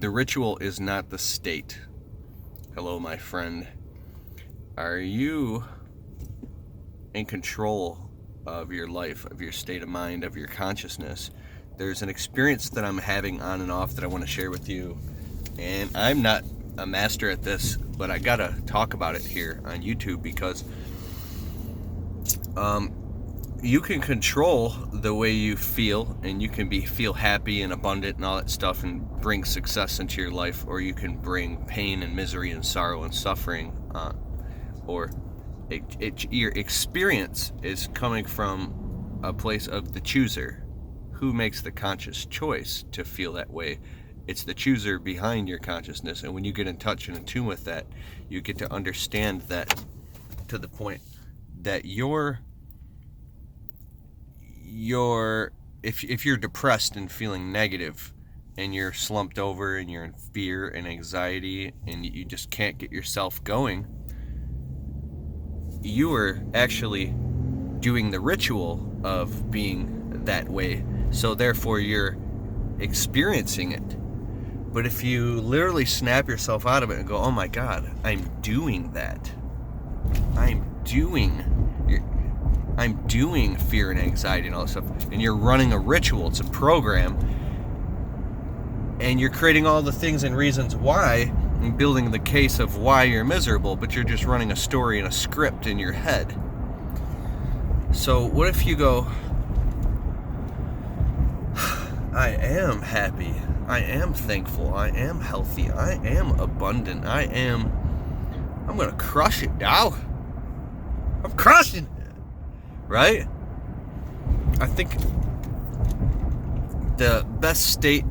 The ritual is not the state. Hello, my friend. Are you in control of your life, of your state of mind, of your consciousness? There's an experience that I'm having on and off that I want to share with you. And I'm not a master at this, but I gotta talk about it here on YouTube because you can control the way you feel, and you can feel happy and abundant and all that stuff and bring success into your life, or you can bring pain and misery and sorrow and suffering, your experience is coming from a place of the chooser who makes the conscious choice to feel that way. It's the chooser behind your consciousness, and when you get in touch and in tune with that, you get to understand that to the point that if you're depressed and feeling negative and you're slumped over and you're in fear and anxiety and you just can't get yourself going, you are actually doing the ritual of being that way, so therefore you're experiencing it. But if you literally snap yourself out of it and go, oh my God, I'm doing that, I'm doing fear and anxiety and all that stuff, and you're running a ritual, it's a program, and you're creating all the things and reasons why and building the case of why you're miserable, but you're just running a story and a script in your head. So what if you go, I am happy, I am thankful, I am healthy, I am abundant, I'm gonna crush it now, I'm crushing it. Right? I think the best state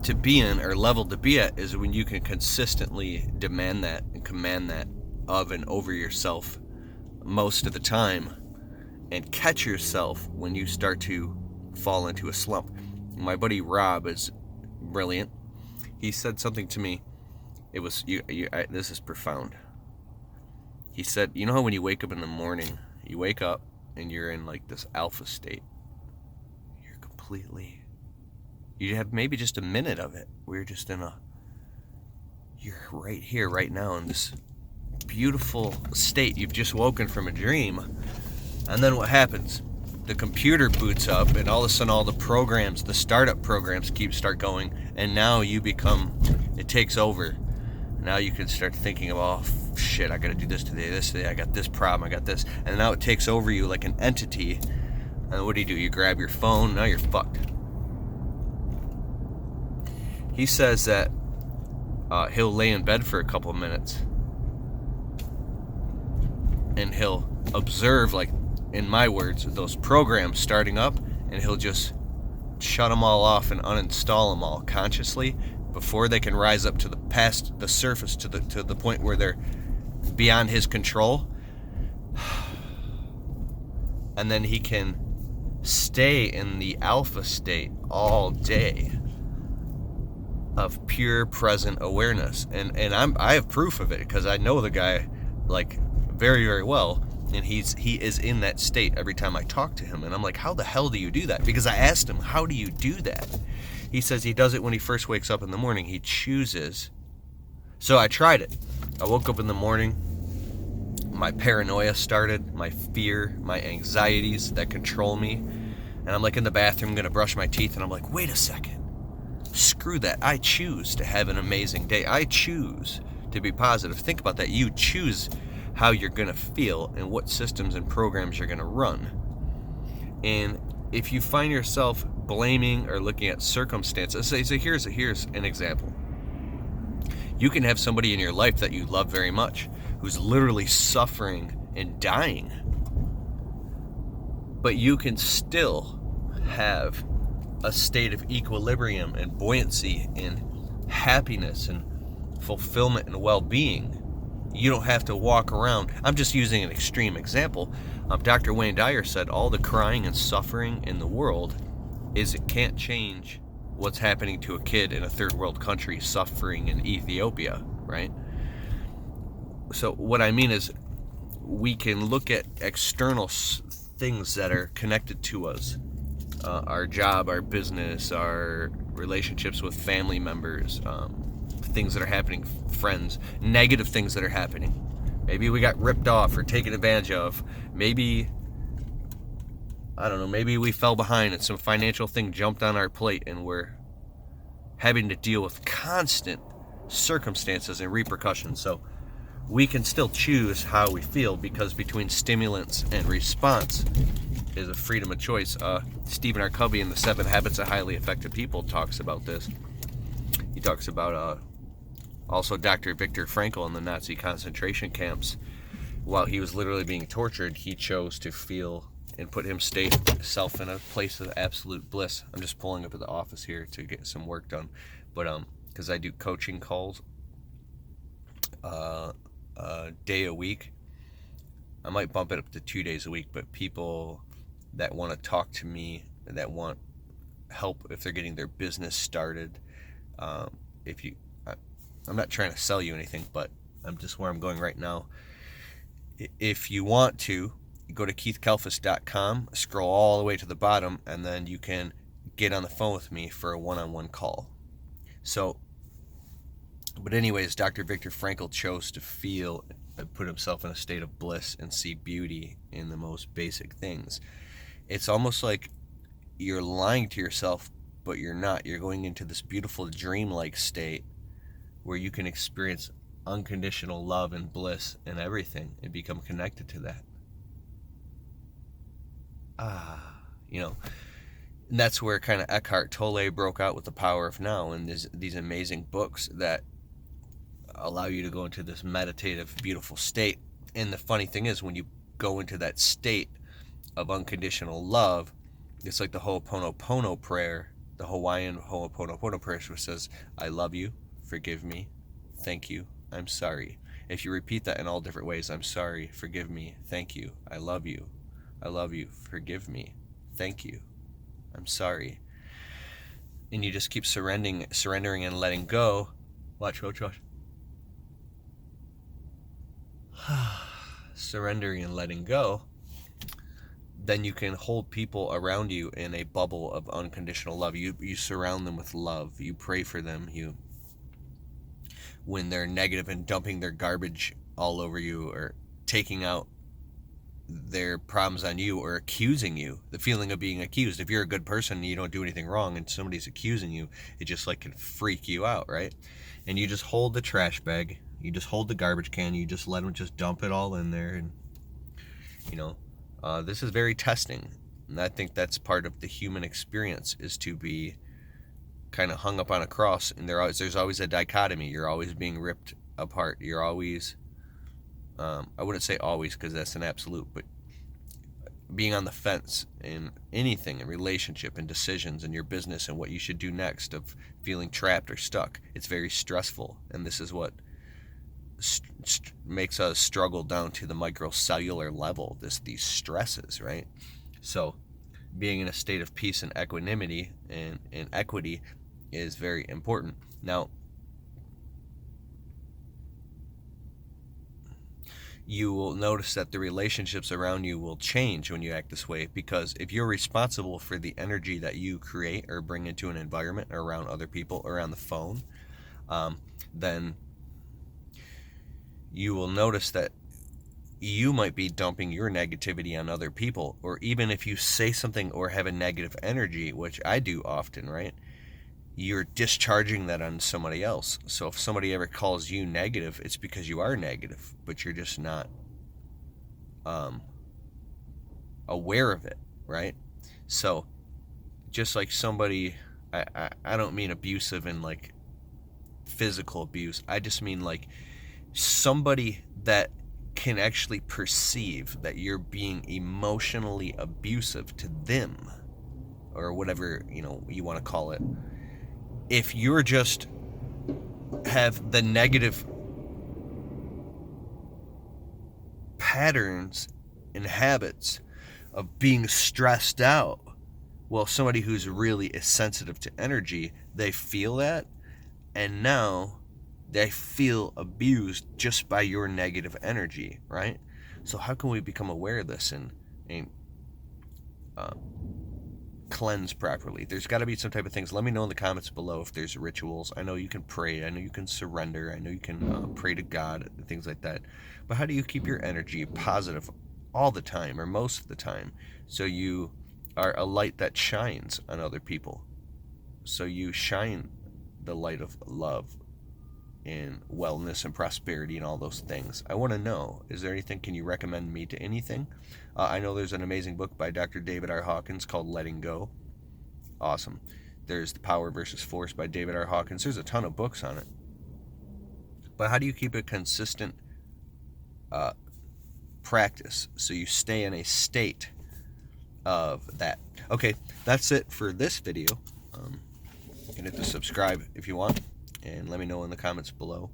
to be in, or level to be at, is when you can consistently demand that and command that of and over yourself most of the time, and catch yourself when you start to fall into a slump. My buddy Rob is brilliant. He said something to me. It was this is profound. He said, you know how when you wake up in the morning, you wake up and you're in like this alpha state. You have maybe just a minute of it where you're just you're right here, right now, in this beautiful state. You've just woken from a dream. And then what happens? The computer boots up, and all of a sudden all the programs, the startup programs start going, and now it takes over. Now you can start thinking of, oh shit, I gotta do this today, I got this problem, I got this, and now it takes over you like an entity. And what do? You grab your phone, now you're fucked. He says that he'll lay in bed for a couple of minutes and he'll observe, like in my words, those programs starting up, and he'll just shut them all off and uninstall them all consciously before they can rise up to the surface, to the point where they're beyond his control. And then he can stay in the alpha state all day of pure present awareness. And I have proof of it because I know the guy like very, very well, and he is in that state every time I talk to him. And I'm like, how the hell do you do that? Because I asked him, how do you do that? He says he does it when he first wakes up in the morning. He chooses. So I tried it. I woke up in the morning. My paranoia started, my fear, my anxieties that control me. And I'm like in the bathroom, going to brush my teeth. And I'm like, wait a second. Screw that. I choose to have an amazing day. I choose to be positive. Think about that. You choose how you're going to feel and what systems and programs you're going to run. And if you find yourself blaming or looking at circumstances, so here's an example. You can have somebody in your life that you love very much who's literally suffering and dying, but you can still have a state of equilibrium and buoyancy and happiness and fulfillment and well-being. You don't have to walk around. I'm just using an extreme example. Dr. Wayne Dyer said all the crying and suffering in the world is it can't change what's happening to a kid in a third world country suffering in Ethiopia, right? So what I mean is we can look at external things that are connected to us, our job, our business, our relationships with family members, things that are happening, friends, negative things that are happening. Maybe we got ripped off or taken advantage of. Maybe, I don't know, maybe we fell behind and some financial thing jumped on our plate and we're having to deal with constant circumstances and repercussions. So we can still choose how we feel, because between stimulants and response is a freedom of choice. Stephen R. Covey in the 7 Habits of Highly Effective People talks about this. He talks about also Dr. Viktor Frankl in the Nazi concentration camps. While he was literally being tortured, he chose to feel and put himself in a place of absolute bliss. I'm just pulling up at the office here to get some work done, but because I do coaching calls a day a week. I might bump it up to 2 days a week, but people that want to talk to me, that want help if they're getting their business started, I'm not trying to sell you anything, but I'm just where I'm going right now. If you want to, go to keithkalfas.com, scroll all the way to the bottom, and then you can get on the phone with me for a one-on-one call. So, but anyways, Dr. Viktor Frankl chose to feel and put himself in a state of bliss and see beauty in the most basic things. It's almost like you're lying to yourself, but you're not. You're going into this beautiful dreamlike state where you can experience unconditional love and bliss and everything and become connected to that. And that's where kind of Eckhart Tolle broke out with The Power of Now and these amazing books that allow you to go into this meditative, beautiful state. And the funny thing is, when you go into that state of unconditional love, it's like the Ho'oponopono prayer, the Hawaiian Ho'oponopono prayer, which says, I love you, forgive me, thank you, I'm sorry. If you repeat that in all different ways, I'm sorry, forgive me, thank you, I love you, forgive me, thank you, I'm sorry. And you just keep surrendering and letting go. Watch. Surrendering and letting go, then you can hold people around you in a bubble of unconditional love. You surround them with love. You pray for them. When they're negative and dumping their garbage all over you, or taking out their problems on you, or accusing you, the feeling of being accused. If you're a good person and you don't do anything wrong and somebody's accusing you, it just like can freak you out, right? And you just hold the trash bag, you just hold the garbage can, you just let them just dump it all in there. And this is very testing, and I think that's part of the human experience, is to be kind of hung up on a cross, and there's always a dichotomy. You're always being ripped apart. You're always I wouldn't say always, because that's an absolute, but being on the fence in anything, in relationship and decisions in your business and what you should do next, of feeling trapped or stuck. It's very stressful, and this is what makes us struggle down to the microcellular level, these stresses, right? So being in a state of peace and equanimity and equity is very important. Now, you will notice that the relationships around you will change when you act this way, because if you're responsible for the energy that you create or bring into an environment or around other people or on the phone, then you will notice that you might be dumping your negativity on other people. Or even if you say something or have a negative energy, which I do often, right? You're discharging that on somebody else. So if somebody ever calls you negative, it's because you are negative, but you're just not aware of it, right? So just like somebody, I don't mean abusive in like physical abuse. I just mean like somebody that can actually perceive that you're being emotionally abusive to them, or whatever, you want to call it. If you're just have the negative patterns and habits of being stressed out, well, somebody who's really is sensitive to energy, they feel that, and now they feel abused just by your negative energy, right? So how can we become aware of this and cleanse properly. There's got to be some type of things. Let me know in the comments below if there's rituals. I know you can pray. I know you can surrender. I know you can pray to God, things like that. But how do you keep your energy positive all the time or most of the time, so you are a light that shines on other people? So you shine the light of love and wellness and prosperity and all those things. I want to know, is there anything, can you recommend me to anything? I know there's an amazing book by Dr. David R. Hawkins called Letting Go. Awesome. There's The Power versus Force by David R. Hawkins. There's a ton of books on it. But how do you keep a consistent practice so you stay in a state of that? Okay, that's it for this video. You can hit the subscribe if you want, and let me know in the comments below.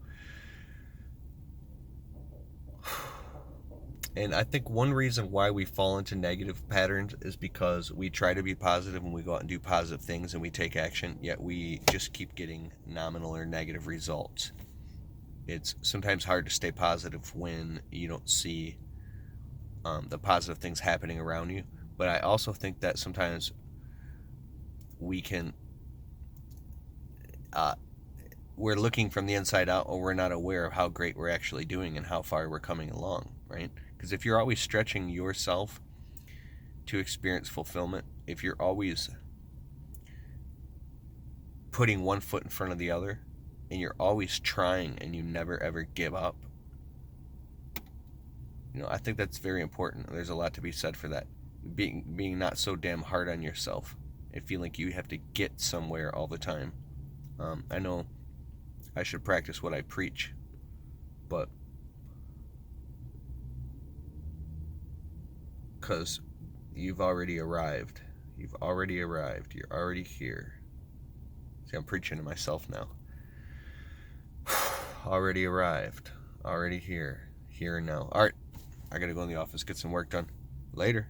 And I think one reason why we fall into negative patterns is because we try to be positive and we go out and do positive things and we take action, yet we just keep getting nominal or negative results. It's sometimes hard to stay positive when you don't see the positive things happening around you. But I also think that sometimes we can, we're looking from the inside out, or we're not aware of how great we're actually doing and how far we're coming along, right? Because if you're always stretching yourself to experience fulfillment, if you're always putting one foot in front of the other, and you're always trying and you never ever give up, I think that's very important. There's a lot to be said for that. Being not so damn hard on yourself and feeling like you have to get somewhere all the time. I know I should practice what I preach, but because you've already arrived. You've already arrived. You're already here. See, I'm preaching to myself now. Already arrived. Already here. Here and now. All right. I got to go in the office, get some work done. Later.